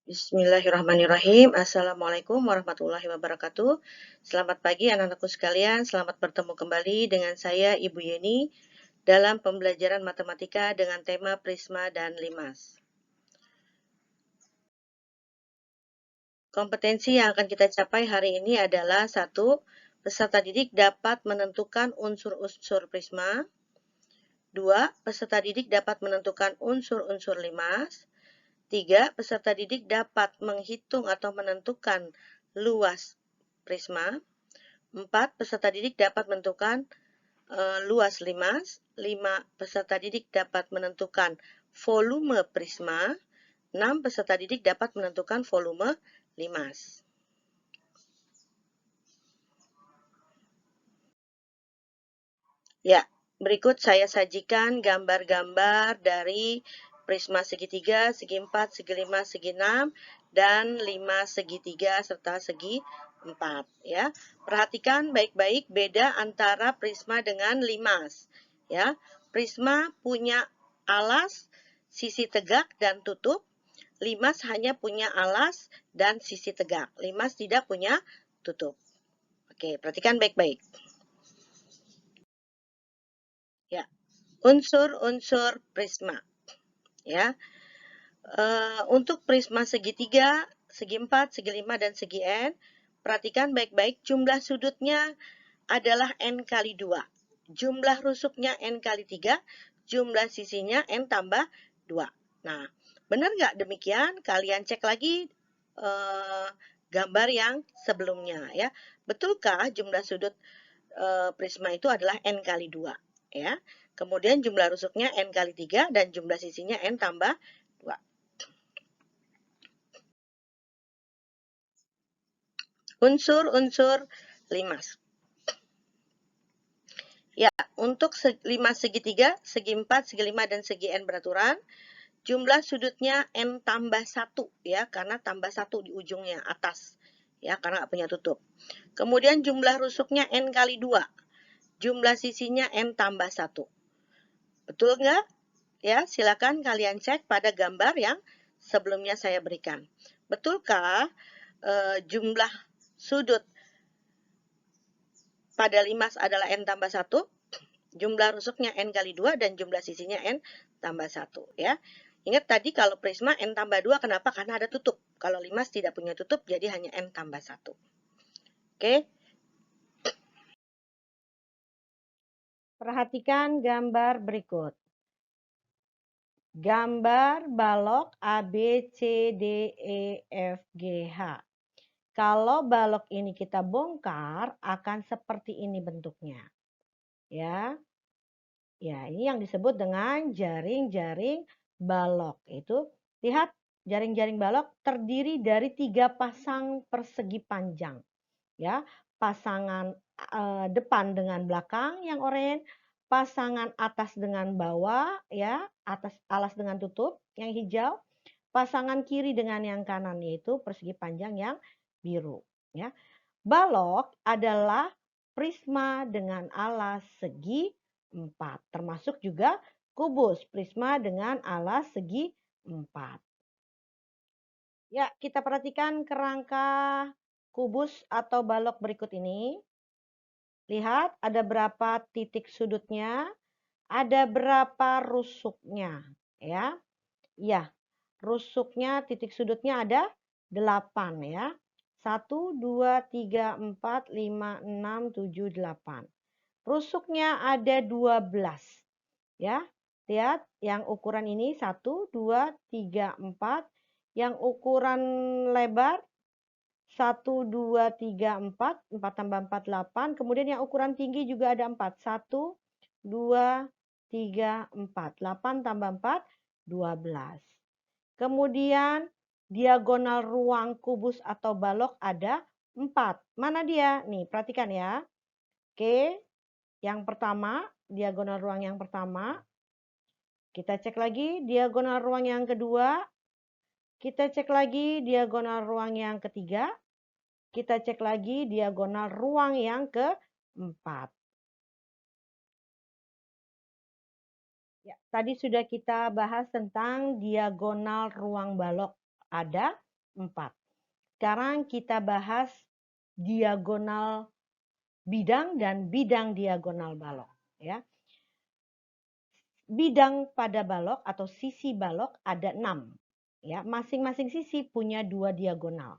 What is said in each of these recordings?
Bismillahirrahmanirrahim. Assalamualaikum warahmatullahi wabarakatuh. Selamat pagi anak-anakku sekalian. Selamat bertemu kembali dengan saya Ibu Yeni dalam pembelajaran matematika dengan tema prisma dan limas. Kompetensi yang akan kita capai hari ini adalah 1. Peserta didik dapat menentukan unsur-unsur prisma. 2. Peserta didik dapat menentukan unsur-unsur limas. 3. Peserta didik dapat menghitung atau menentukan luas prisma. 4. Peserta didik dapat menentukan luas limas. 5. Peserta didik dapat menentukan volume prisma. 6. Peserta didik dapat menentukan volume limas. Ya, berikut saya sajikan gambar-gambar dari prisma segitiga, segi 4, segi 5, segi 6, dan 5 segitiga serta segi 4. Ya. Perhatikan baik-baik beda antara prisma dengan limas. Ya. Prisma punya alas, sisi tegak dan tutup. Limas hanya punya alas dan sisi tegak. Limas tidak punya tutup. Oke, perhatikan baik-baik. Ya. Unsur-unsur prisma. Ya. Untuk prisma segitiga, segi 4, segi 5, dan segi N, perhatikan baik-baik jumlah sudutnya adalah N kali 2. Jumlah rusuknya N kali 3, jumlah sisinya N tambah 2. Nah, benar nggak demikian? Kalian cek lagi gambar yang sebelumnya. Ya. Betulkah jumlah sudut prisma itu adalah N kali 2? Ya. Kemudian jumlah rusuknya N kali 3 dan jumlah sisinya N tambah 2. Unsur-unsur limas. Ya, untuk limas segitiga, segi 4, segi 5, dan segi N beraturan, jumlah sudutnya N tambah 1, ya, karena tambah 1 di ujungnya atas, ya, karena nggak punya tutup. Kemudian jumlah rusuknya N kali 2, jumlah sisinya N tambah 1. Betul nggak? Ya, silakan kalian cek pada gambar yang sebelumnya saya berikan. Betulkah jumlah sudut pada limas adalah N tambah 1, jumlah rusuknya N kali 2, dan jumlah sisinya N tambah 1. Ya. Ingat tadi kalau prisma N tambah 2, kenapa? Karena ada tutup. Kalau limas tidak punya tutup, jadi hanya N tambah 1. Oke. Perhatikan gambar berikut. Gambar balok A, B, C, D, E, F, G, H. Kalau balok ini kita bongkar, akan seperti ini bentuknya. Ya. Ya, ini yang disebut dengan jaring-jaring balok. Itu, lihat jaring-jaring balok terdiri dari 3 pasang persegi panjang. Ya, pasangan depan dengan belakang yang oranye, pasangan atas dengan bawah, ya, atas alas dengan tutup yang hijau, pasangan kiri dengan yang kanan yaitu persegi panjang yang biru. Ya, balok adalah prisma dengan alas segi 4, termasuk juga kubus prisma dengan alas segi 4. Ya, kita perhatikan kerangka kubus atau balok berikut ini. Lihat ada berapa titik sudutnya, ada berapa rusuknya, ya. Ya, rusuknya titik sudutnya ada 8 ya. 1, 2, 3, 4, 5, 6, 7, 8. Rusuknya ada 12. Ya, lihat yang ukuran ini 1, 2, 3, 4. Yang ukuran lebar 1, 2, 3, 4. 4 tambah 4, 8. Kemudian yang ukuran tinggi juga ada 4. 1, 2, 3, 4. 8 tambah 4, 12. Kemudian diagonal ruang kubus atau balok ada 4. Mana dia? Nih, perhatikan ya. Oke, yang pertama, diagonal ruang yang pertama. Kita cek lagi diagonal ruang yang kedua. Kita cek lagi diagonal ruang yang ketiga. Kita cek lagi diagonal ruang yang keempat. Ya, tadi sudah kita bahas tentang diagonal ruang balok. Ada 4. Sekarang kita bahas diagonal bidang dan bidang diagonal balok, ya. Bidang pada balok atau sisi balok ada 6. Ya, masing-masing sisi punya 2 diagonal.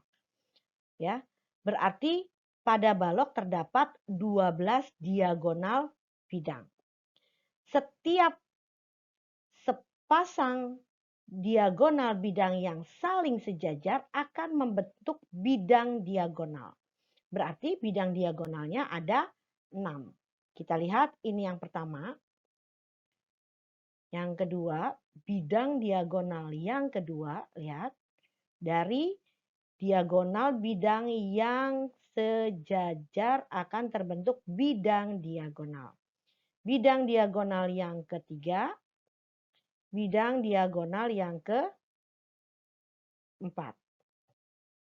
Ya. Berarti pada balok terdapat 12 diagonal bidang. Setiap sepasang diagonal bidang yang saling sejajar akan membentuk bidang diagonal. Berarti bidang diagonalnya ada 6. Kita lihat ini yang pertama. Yang kedua, bidang diagonal yang kedua, lihat. Dari diagonal bidang yang sejajar akan terbentuk bidang diagonal. Bidang diagonal yang ketiga, bidang diagonal yang keempat.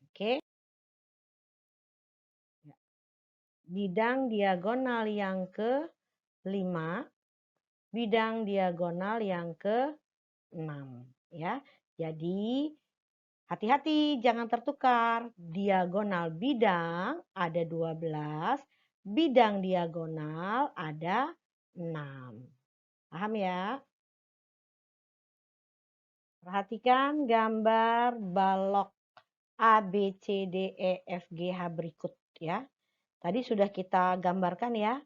Oke. Bidang diagonal yang kelima, bidang diagonal yang ke-6. Ya. Jadi hati-hati jangan tertukar. Diagonal bidang ada 12, bidang diagonal ada 6. Paham ya? Perhatikan gambar balok A, B, C, D, E, F, G, H berikut ya. Tadi sudah kita gambarkan ya.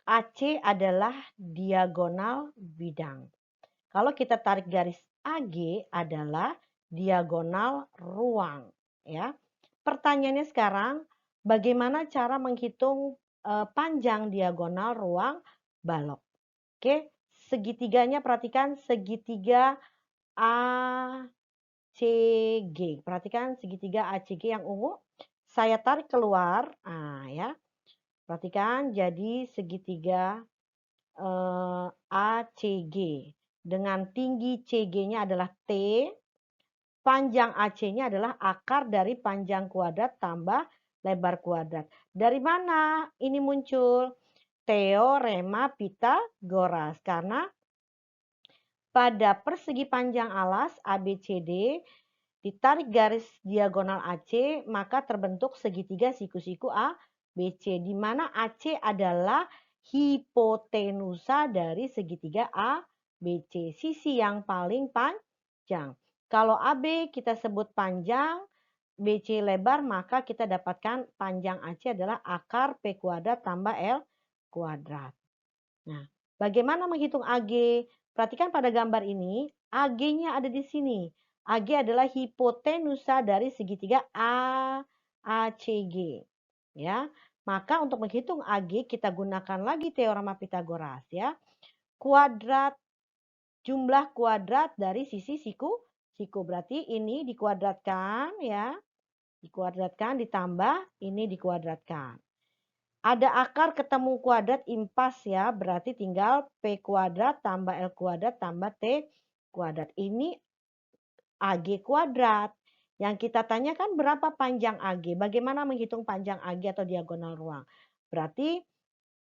AC adalah diagonal bidang. Kalau kita tarik garis AG adalah diagonal ruang ya. Pertanyaannya sekarang bagaimana cara menghitung panjang diagonal ruang balok. Oke, segitiganya perhatikan segitiga ACG. Perhatikan segitiga ACG yang ungu. Saya tarik keluar. Nah, ya. Perhatikan jadi segitiga ACG. Dengan tinggi CG-nya adalah T, panjang AC-nya adalah akar dari panjang kuadrat tambah lebar kuadrat. Dari mana ini muncul? Teorema Pythagoras. Karena pada persegi panjang alas ABCD ditarik garis diagonal AC, maka terbentuk segitiga siku-siku ABC, di mana AC adalah hipotenusa dari segitiga ABC, sisi yang paling panjang. Kalau AB kita sebut panjang, BC lebar, maka kita dapatkan panjang AC adalah akar P kuadrat tambah L kuadrat. Nah, bagaimana menghitung AG? Perhatikan pada gambar ini, AG-nya ada di sini. AG adalah hipotenusa dari segitiga ACG. Ya. Maka untuk menghitung AG kita gunakan lagi teorema Pythagoras ya. Kuadrat jumlah kuadrat dari sisi siku. Berarti ini dikuadratkan ya. Dikuadratkan ditambah ini dikuadratkan. Ada akar ketemu kuadrat impas ya. Berarti tinggal P kuadrat tambah L kuadrat tambah T kuadrat. Ini AG kuadrat. Yang kita tanyakan berapa panjang AG. Bagaimana menghitung panjang AG atau diagonal ruang. Berarti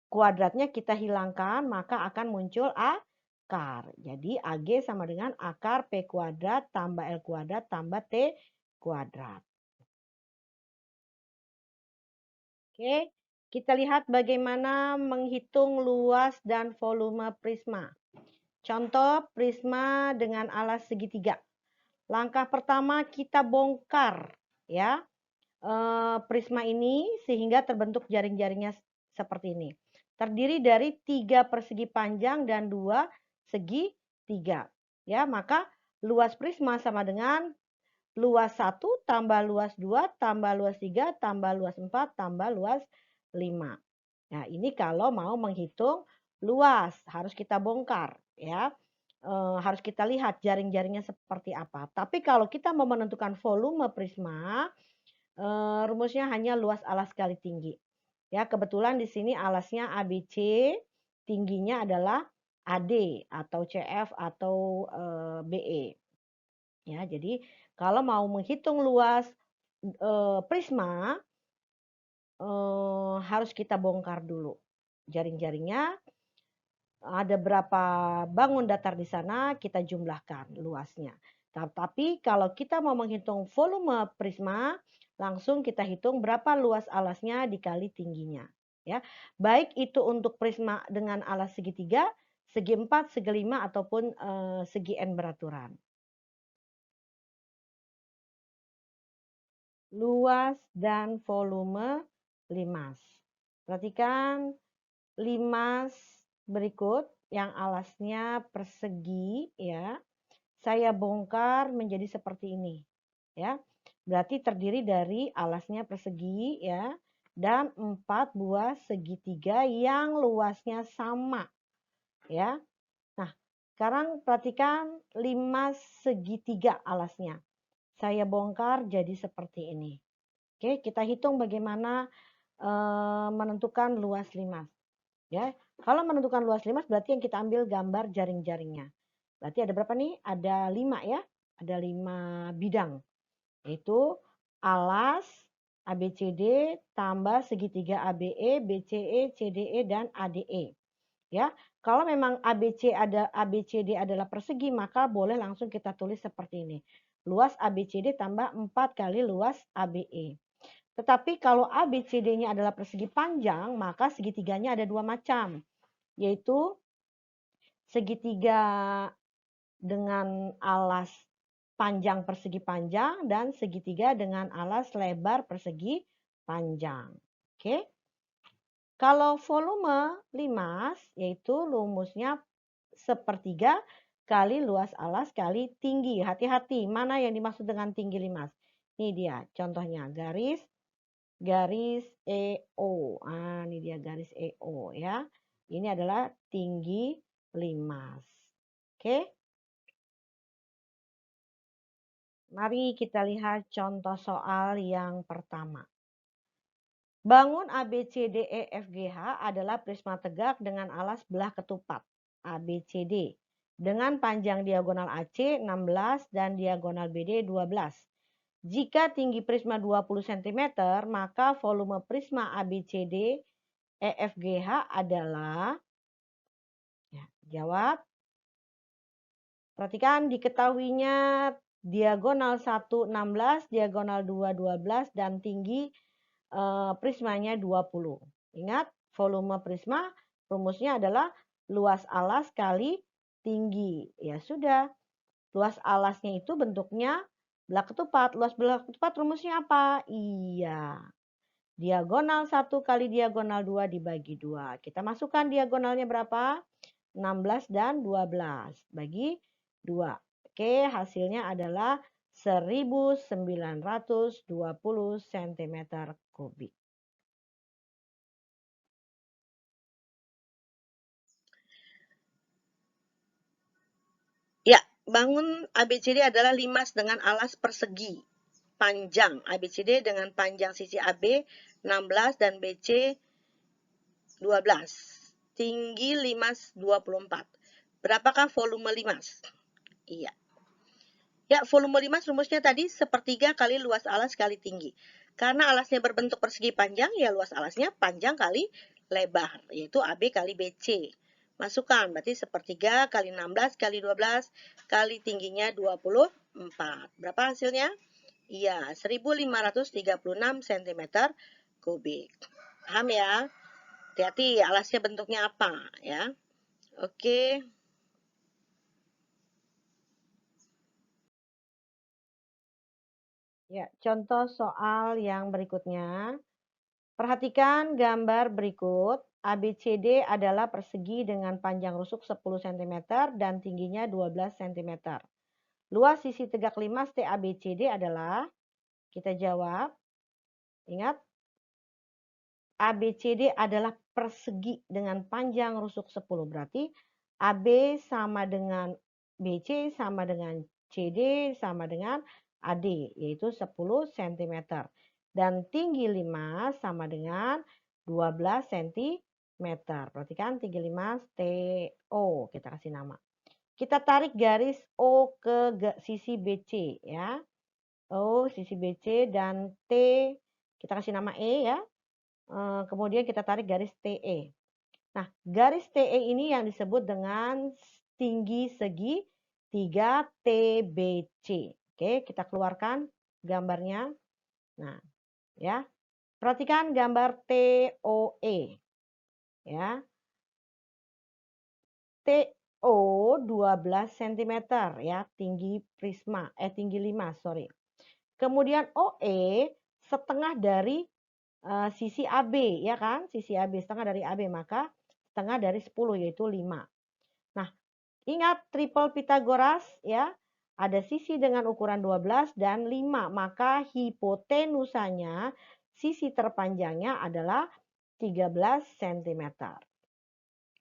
kuadratnya kita hilangkan maka akan muncul akar. Jadi AG sama dengan akar P kuadrat tambah L kuadrat tambah T kuadrat. Oke, kita lihat bagaimana menghitung luas dan volume prisma. Contoh prisma dengan alas segitiga. Langkah pertama kita bongkar ya prisma ini sehingga terbentuk jaring-jaringnya seperti ini. Terdiri dari 3 persegi panjang dan 2 segitiga. Ya, maka luas prisma sama dengan luas 1 tambah luas 2 tambah luas 3 tambah luas 4 tambah luas 5. Nah, ini kalau mau menghitung luas harus kita bongkar ya. Harus kita lihat jaring-jaringnya seperti apa. Tapi kalau kita mau menentukan volume prisma, rumusnya hanya luas alas kali tinggi. Ya, kebetulan di sini alasnya ABC, tingginya adalah AD atau CF atau BE. Ya, jadi kalau mau menghitung luas prisma harus kita bongkar dulu jaring-jaringnya. Ada berapa bangun datar di sana kita jumlahkan luasnya. Tapi kalau kita mau menghitung volume prisma, langsung kita hitung berapa luas alasnya dikali tingginya. Ya, baik itu untuk prisma dengan alas segitiga, segi 4, segi 5, ataupun segi n beraturan. Luas dan volume limas. Perhatikan limas berikut yang alasnya persegi, ya. Saya bongkar menjadi seperti ini, ya. Berarti terdiri dari alasnya persegi, ya, dan 4 buah segitiga yang luasnya sama, ya. Nah, sekarang perhatikan limas segitiga alasnya. Saya bongkar jadi seperti ini. Oke, kita hitung bagaimana menentukan luas limas. Ya, kalau menentukan luas limas berarti yang kita ambil gambar jaring-jaringnya. Berarti ada berapa nih? Ada 5 ya. Ada 5 bidang. Yaitu alas ABCD tambah segitiga ABE, BCE, CDE, dan ADE. Ya, kalau memang ABCD adalah persegi, maka boleh langsung kita tulis seperti ini. Luas ABCD tambah 4 kali luas ABE. Tetapi kalau ABCD-nya adalah persegi panjang, maka segitiganya ada 2 macam, yaitu segitiga dengan alas panjang persegi panjang dan segitiga dengan alas lebar persegi panjang. Oke. Kalau volume limas, yaitu rumusnya sepertiga kali luas alas kali tinggi. Hati-hati, mana yang dimaksud dengan tinggi limas? Ini dia contohnya, garis EO. Ah, ini dia garis EO ya. Ini adalah tinggi limas. Oke. Mari kita lihat contoh soal yang pertama. Bangun ABCDEFGH adalah prisma tegak dengan alas belah ketupat ABCD dengan panjang diagonal AC 16 dan diagonal BD 12. Jika tinggi prisma 20 cm, maka volume prisma ABCD EFGH adalah, ya, jawab. Perhatikan diketahuinya diagonal 1 16, diagonal 2 12, dan tinggi prismanya 20. Ingat, volume prisma rumusnya adalah luas alas kali tinggi. Ya sudah, luas alasnya itu bentuknya belah ketupat. Luas belah ketupat rumusnya apa? Iya. Diagonal 1 kali diagonal 2 dibagi 2. Kita masukkan diagonalnya berapa? 16 dan 12. Bagi 2. Oke, hasilnya adalah 1920 cm kubik. Ya, bangun ABCD adalah limas dengan alas persegi panjang. ABCD dengan panjang sisi AB 16 dan BC 12. Tinggi limas 24. Berapakah volume limas? Iya. Ya, volume limas rumusnya tadi sepertiga kali luas alas kali tinggi. Karena alasnya berbentuk persegi panjang, ya luas alasnya panjang kali lebar, yaitu AB kali BC. Masukkan, berarti sepertiga kali 16 kali 12 kali tingginya 24. Berapa hasilnya? Iya, 1536 cm kubik. Paham ya? Hati-hati alasnya bentuknya apa ya. Oke. Ya, contoh soal yang berikutnya. Perhatikan gambar berikut. ABCD adalah persegi dengan panjang rusuk 10 cm dan tingginya 12 cm. Luas sisi tegak limas TABCD adalah, kita jawab, ingat, ABCD adalah persegi dengan panjang rusuk 10. Berarti AB sama dengan BC sama dengan CD sama dengan AD, yaitu 10 cm. Dan tinggi limas sama dengan 12 cm. Perhatikan tinggi limas TO, kita kasih nama. Kita tarik garis O ke sisi BC ya. O sisi BC dan T kita kasih nama E ya. Kemudian kita tarik garis TE. Nah, garis TE ini yang disebut dengan tinggi segi 3 TBC. Oke, kita keluarkan gambarnya. Nah, ya. Perhatikan gambar TOE. Ya. TO 12 cm ya, tinggi prisma, tinggi 5, sorry. Kemudian OE setengah dari sisi AB, ya kan? Sisi AB setengah dari AB, maka setengah dari 10 yaitu 5. Nah, ingat triple Pythagoras ya, ada sisi dengan ukuran 12 dan 5, maka hipotenusanya, sisi terpanjangnya adalah 13 cm.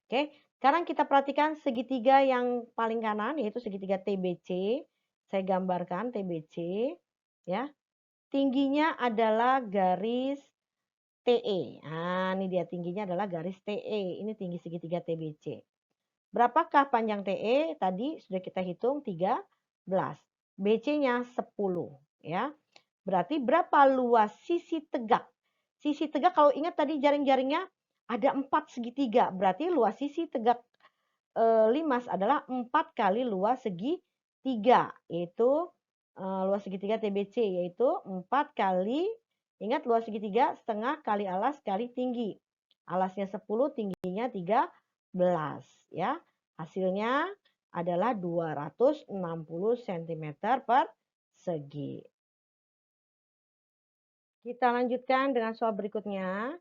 Oke, sekarang kita perhatikan segitiga yang paling kanan yaitu segitiga TBC. Saya gambarkan TBC ya. Tingginya adalah garis TE. Nah, ini dia tingginya adalah garis TE. Ini tinggi segitiga TBC. Berapakah panjang TE? Tadi sudah kita hitung 13. BC-nya 10 ya. Berarti berapa luas sisi tegak? Sisi tegak kalau ingat tadi jaring-jaringnya ada 4 segitiga. Berarti luas sisi tegak limas adalah 4 kali luas segitiga. Yaitu luas segitiga TBC yaitu 4 kali, ingat luas segitiga setengah kali alas kali tinggi. Alasnya 10, tingginya 13 ya. Hasilnya adalah 260 cm persegi. Kita lanjutkan dengan soal berikutnya.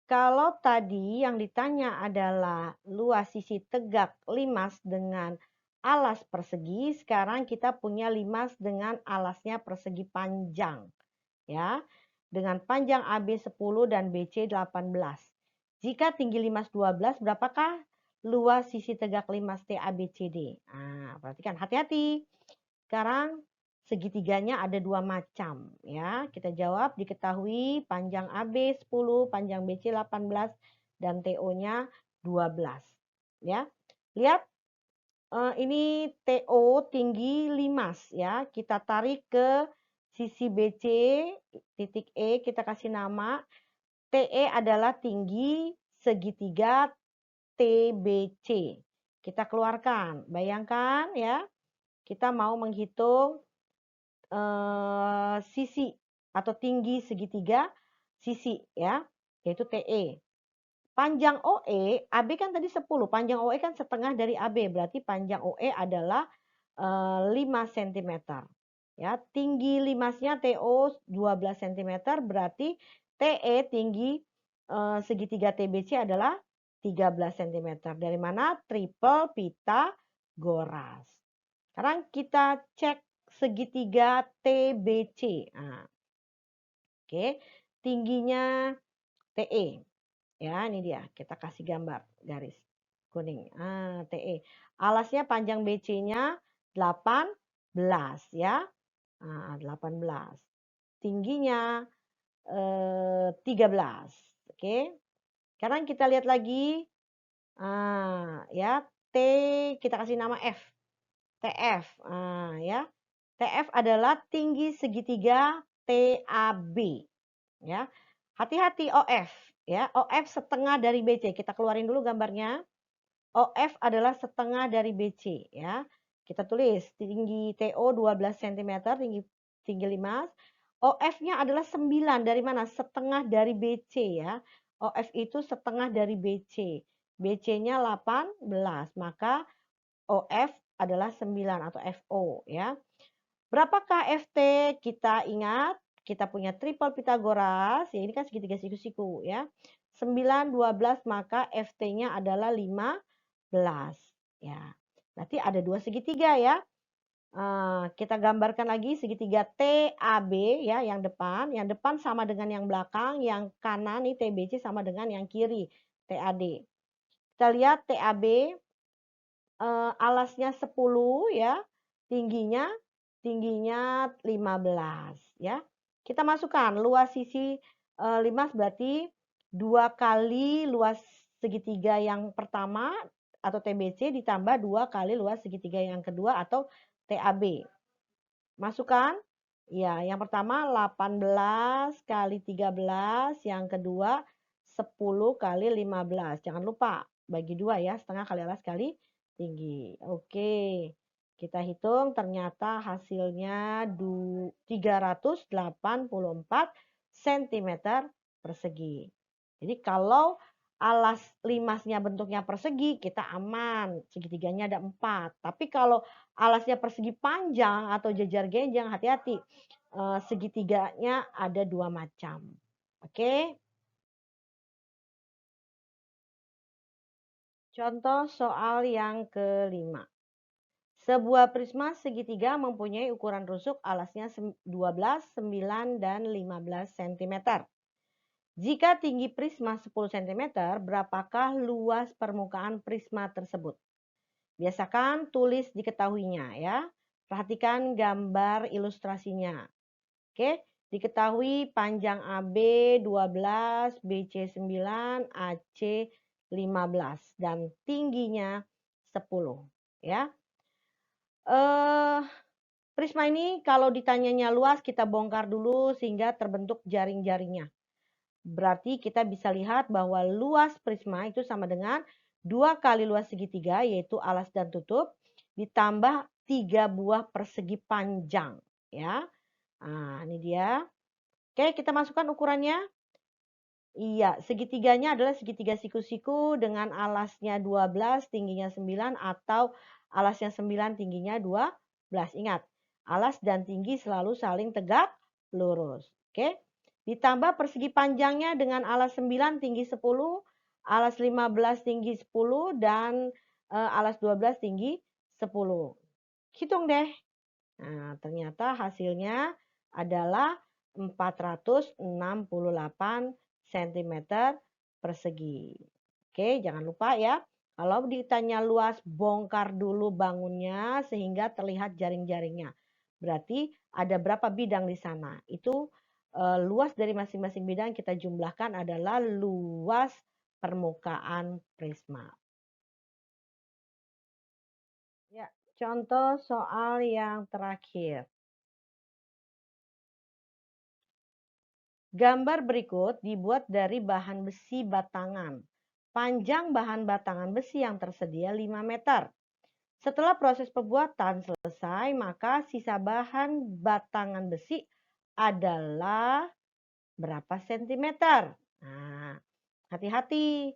Kalau tadi yang ditanya adalah luas sisi tegak limas dengan alas persegi, sekarang kita punya limas dengan alasnya persegi panjang. Ya, dengan panjang AB 10 dan BC 18. Jika tinggi limas 12, berapakah luas sisi tegak limas TABCD? Nah, perhatikan, hati-hati. Sekarang segitiganya ada 2 macam ya. Kita jawab, diketahui panjang AB 10, panjang BC 18 dan TO-nya 12 ya. Lihat ini TO tinggi limas ya. Kita tarik ke sisi BC titik E, kita kasih nama. TE adalah tinggi segitiga TBC. Kita keluarkan. Bayangkan ya, kita mau menghitung sisi atau tinggi segitiga sisi ya, yaitu TE. Panjang OE, AB kan tadi 10, panjang OE kan setengah dari AB, berarti panjang OE adalah 5 cm. Ya, tinggi limasnya TO 12 cm, berarti TE tinggi segitiga TBC adalah 13 cm. Dari mana? Triple Pythagoras. Sekarang kita cek segitiga TBC. Nah, oke, tingginya TE. Ya, ini dia. Kita kasih gambar garis kuning. TE. Alasnya panjang BC-nya 18 ya. 18. Tingginya 13. Oke. Sekarang kita lihat lagi. Ya, T kita kasih nama F. TF. Ya. TF adalah tinggi segitiga TAB. Ya. Hati-hati OF. Ya, OF setengah dari BC. Kita keluarin dulu gambarnya. OF adalah setengah dari BC. Ya. Kita tulis tinggi TO 12 cm, tinggi 5. OF-nya adalah 9. Dari mana? Setengah dari BC ya. OF itu setengah dari BC. BC-nya 18. Maka OF adalah 9 atau FO ya. Berapakah FT? Kita ingat, kita punya triple Pythagoras, ya ini kan segitiga siku-siku ya. 9, 12 maka FT-nya adalah 15 ya. Berarti ada 2 segitiga ya. Kita gambarkan lagi segitiga TAB ya, yang depan sama dengan yang belakang, yang kanan nih TBC sama dengan yang kiri TAD. Kita lihat TAB alasnya 10 ya, tingginya 15 ya. Kita masukkan luas sisi 5 berarti 2 kali luas segitiga yang pertama atau TBC ditambah 2 kali luas segitiga yang kedua atau TAB. Masukkan. Ya, yang pertama 18 kali 13, yang kedua 10 kali 15. Jangan lupa bagi 2 ya, setengah kali alas kali tinggi. Oke. Kita hitung ternyata hasilnya 384 cm persegi. Jadi kalau alas limasnya bentuknya persegi, kita aman. Segitiganya ada 4. Tapi kalau alasnya persegi panjang atau jejar genjang, hati-hati. Segitiganya ada 2 macam. Oke. Contoh soal yang kelima. Sebuah prisma segitiga mempunyai ukuran rusuk alasnya 12, 9, dan 15 cm. Jika tinggi prisma 10 cm, berapakah luas permukaan prisma tersebut? Biasakan tulis diketahuinya ya. Perhatikan gambar ilustrasinya. Oke, diketahui panjang AB 12, BC 9, AC 15 dan tingginya 10 ya. Prisma ini kalau ditanyanya luas kita bongkar dulu sehingga terbentuk jaring-jaringnya. Berarti kita bisa lihat bahwa luas prisma itu sama dengan 2 kali luas segitiga yaitu alas dan tutup ditambah 3 buah persegi panjang ya. Nah, ini dia. Oke, kita masukkan ukurannya. Iya, segitiganya adalah segitiga siku-siku dengan alasnya 12, tingginya 9 atau alasnya 9, tingginya 12. Ingat, alas dan tinggi selalu saling tegak lurus. Oke. Ditambah persegi panjangnya dengan alas 9 tinggi 10, alas 15 tinggi 10 dan alas 12 tinggi 10. Hitung deh. Nah, ternyata hasilnya adalah 468 cm persegi. Oke, jangan lupa ya. Kalau ditanya luas, bongkar dulu bangunnya sehingga terlihat jaring-jaringnya. Berarti ada berapa bidang di sana. Itu luas dari masing-masing bidang kita jumlahkan adalah luas permukaan prisma. Ya, contoh soal yang terakhir. Gambar berikut dibuat dari bahan besi batangan. Panjang bahan batangan besi yang tersedia 5 meter. Setelah proses pembuatan selesai, maka sisa bahan batangan besi adalah berapa sentimeter? Nah, hati-hati.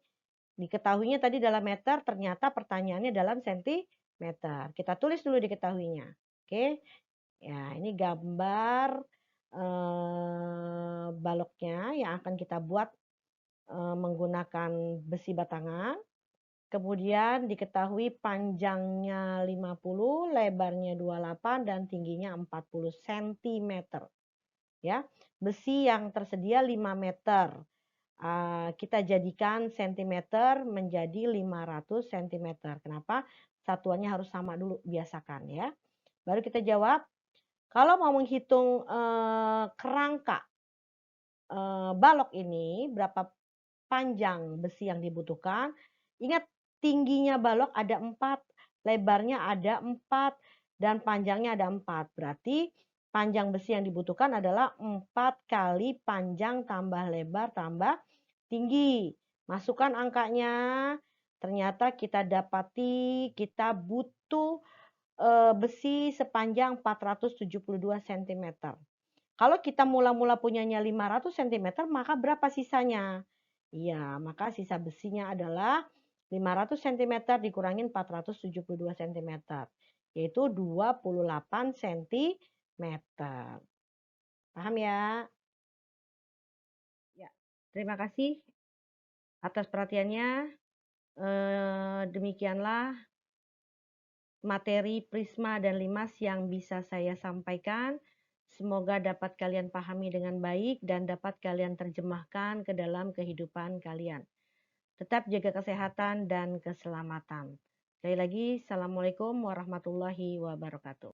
Diketahuinya tadi dalam meter, ternyata pertanyaannya dalam sentimeter. Kita tulis dulu diketahuinya. Oke. Ya, ini gambar baloknya yang akan kita buat menggunakan besi batangan. Kemudian diketahui panjangnya 50, lebarnya 28 dan tingginya 40 cm. Ya, besi yang tersedia 5 meter. Kita jadikan cm menjadi 500 cm. Kenapa? Satuannya harus sama dulu, biasakan ya. Baru kita jawab. Kalau mau menghitung kerangka balok ini, berapa panjang besi yang dibutuhkan. Ingat tingginya balok ada 4, lebarnya ada 4, dan panjangnya ada 4. Berarti panjang besi yang dibutuhkan adalah 4 kali panjang tambah lebar tambah tinggi. Masukkan angkanya. Ternyata kita dapati kita butuh besi sepanjang 472 cm. Kalau kita mula-mula punyanya 500 cm, maka berapa sisanya? Iya, maka sisa besinya adalah 500 cm dikurangin 472 cm, yaitu 28 cm. Paham ya? Ya, terima kasih atas perhatiannya. Demikianlah materi prisma dan limas yang bisa saya sampaikan. Semoga dapat kalian pahami dengan baik dan dapat kalian terjemahkan ke dalam kehidupan kalian. Tetap jaga kesehatan dan keselamatan. Sekali lagi, Assalamualaikum warahmatullahi wabarakatuh.